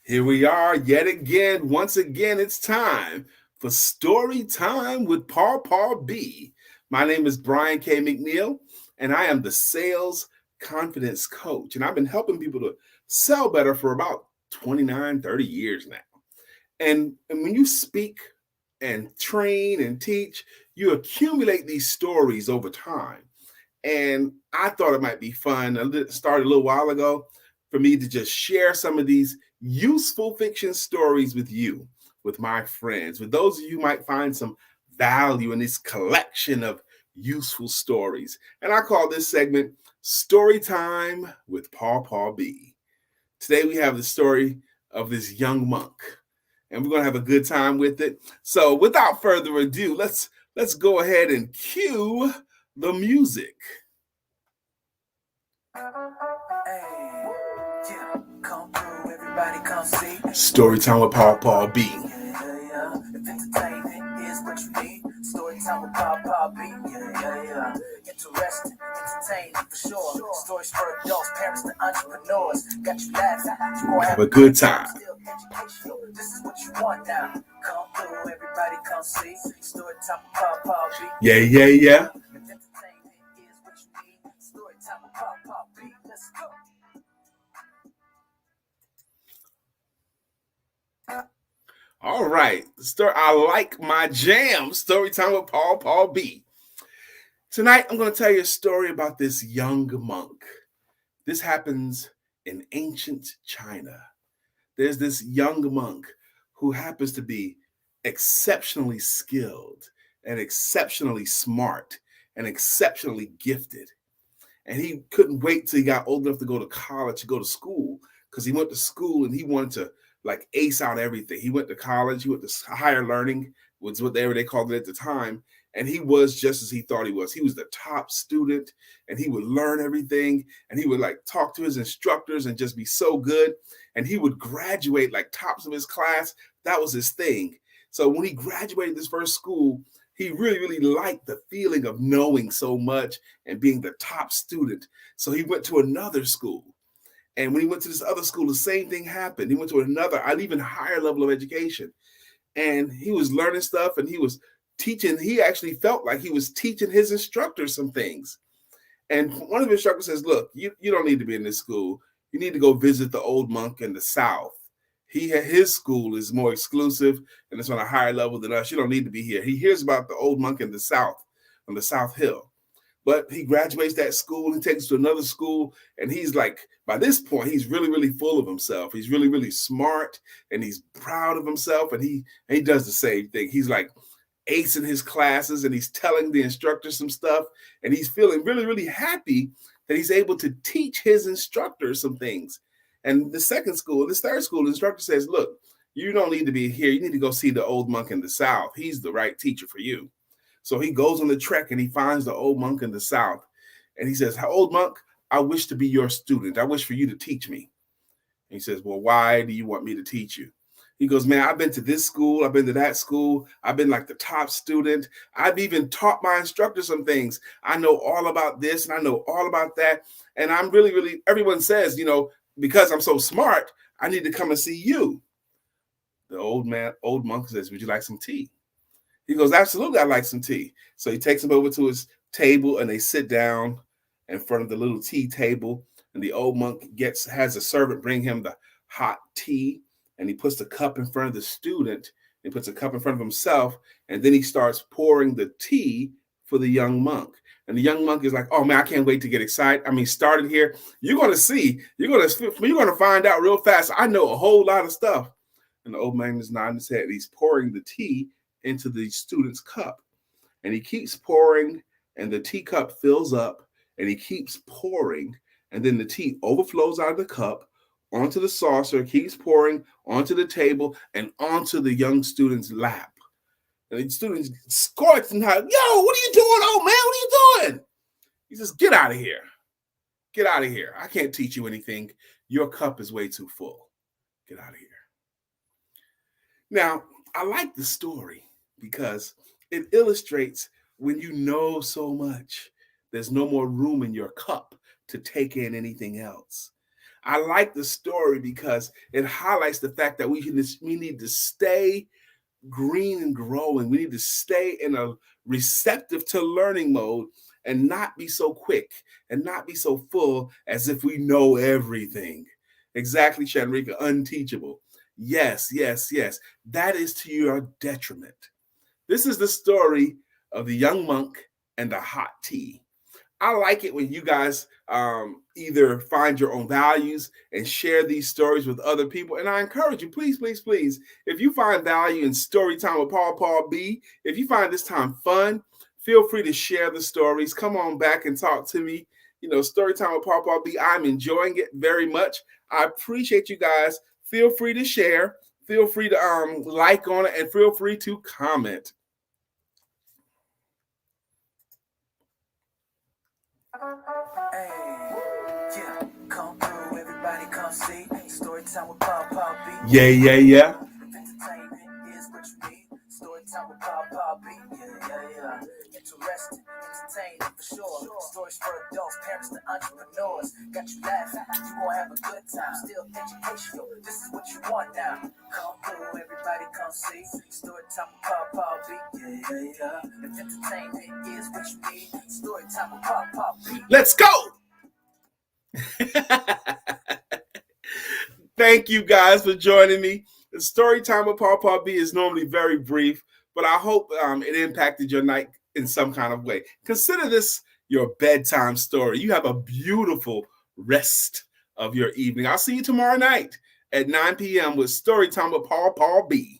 Here we are yet again. Once again, it's time for Story Time with Paw B. My name is Brian K. McNeill, and I am the Sales Confidence Coach. And I've been helping people to sell better for about 29, 30 years now. And when you speak and train and teach, you accumulate these stories over time. And I thought it might be fun. I started a little while ago for me to just share some of these useful fiction stories with you, with my friends, with those of you who might find some value in this collection of useful stories. And I call this segment Story Time with Paw B. Today we have the story of this young monk, and we're going to have a good time with it. So without further ado, let's go ahead and cue the music. Story time with Paw B. If entertainment is what you need, story time with Paw B. Interesting, entertaining for sure. Stories for adults, parents to entrepreneurs. Got you laughing, you gonna have a good time. This is what you want now. Come through, everybody come see. Story time with Paw B. Yeah. If entertainment is what you need, story time with Paw B. Let's go. All right, I like my jam. Story time with Paw B. Tonight, I'm going to tell you a story about this young monk. This happens in ancient China. There's this young monk who happens to be exceptionally skilled and exceptionally smart and exceptionally gifted. And he couldn't wait till he got old enough to go to college, to go to school, because he went to school and he wanted to like ace out everything. He went to college, he went to higher learning, was whatever they called it at the time. And he was just as he thought he was. He was the top student and he would learn everything. And he would like talk to his instructors and just be so good. And he would graduate like tops of his class. That was his thing. So when he graduated this first school, he really, really liked the feeling of knowing so much and being the top student. So he went to another school. And when he went to this other school, the same thing happened. He went to an even higher level of education. And he was learning stuff and he was teaching. He actually felt like he was teaching his instructors some things. And one of the instructors says, look, you don't need to be in this school. You need to go visit the old monk in the South. His school is more exclusive and it's on a higher level than us. You don't need to be here. He hears about the old monk in the South, on the South Hill. But he graduates that school, he takes to another school, and he's like, by this point, he's really, really full of himself. He's really, really smart, and he's proud of himself, and he does the same thing. He's like acing his classes, and he's telling the instructor some stuff, and he's feeling really, really happy that he's able to teach his instructors some things. And this third school, the instructor says, look, you don't need to be here. You need to go see the old monk in the South. He's the right teacher for you. So he goes on the trek and he finds the old monk in the South. And he says, old monk, I wish to be your student. I wish for you to teach me. And he says, well, why do you want me to teach you? He goes, man, I've been to this school. I've been to that school. I've been like the top student. I've even taught my instructor some things. I know all about this and I know all about that. And I'm really, really, everyone says, because I'm so smart, I need to come and see you. The old monk says, would you like some tea? He goes, absolutely, I'd like some tea. So he takes him over to his table and they sit down in front of the little tea table. And the old monk has a servant bring him the hot tea. And he puts the cup in front of the student. He puts a cup in front of himself. And then he starts pouring the tea for the young monk. And the young monk is like, oh man, I can't wait to get excited. Started here. You're going to see. You're going to find out real fast. I know a whole lot of stuff. And the old man is nodding his head. And he's pouring the tea into the student's cup, and he keeps pouring, and the teacup fills up, and he keeps pouring, and then the tea overflows out of the cup onto the saucer, keeps pouring onto the table and onto the young student's lap. And the student scorched and like, yo, what are you doing, old man? What are you doing? He says, get out of here. Get out of here. I can't teach you anything. Your cup is way too full. Get out of here. Now, I like the story because it illustrates when you know so much, there's no more room in your cup to take in anything else. I like the story because it highlights the fact that we need to stay green and growing. We need to stay in a receptive to learning mode and not be so quick and not be so full as if we know everything. Exactly, Shanrika, unteachable. Yes, yes, yes. That is to your detriment. This is the story of the young monk and the hot tea. I like it when you guys either find your own values and share these stories with other people. And I encourage you, please, please, please, if you find value in story time with Paul B, if you find this time fun, feel free to share the stories. Come on back and talk to me. You know, story time with Paul B, I'm enjoying it very much. I appreciate you guys. Feel free to share. Feel free to like on it and feel free to comment. Hey, yeah, come through, everybody come see. Story time with Paul B. Yeah, yeah, yeah. Entertainment is what you need. Story time with Paul B. Yeah. Interesting, entertaining for sure. Stories for adults, parents to entrepreneurs. Got you laughing, you gonna have a good time. Still educational, this is what you want now. Come through, everybody come see. Story time with Paul B. Yeah. If entertainment is what you need, story time with Paul B. Let's go. Thank you guys for joining me. The story time with Paul B is normally very brief, but I hope it impacted your night in some kind of way. Consider this your bedtime story. You have a beautiful rest of your evening. I'll see you tomorrow night at 9 p.m. with Story Time with Paul B.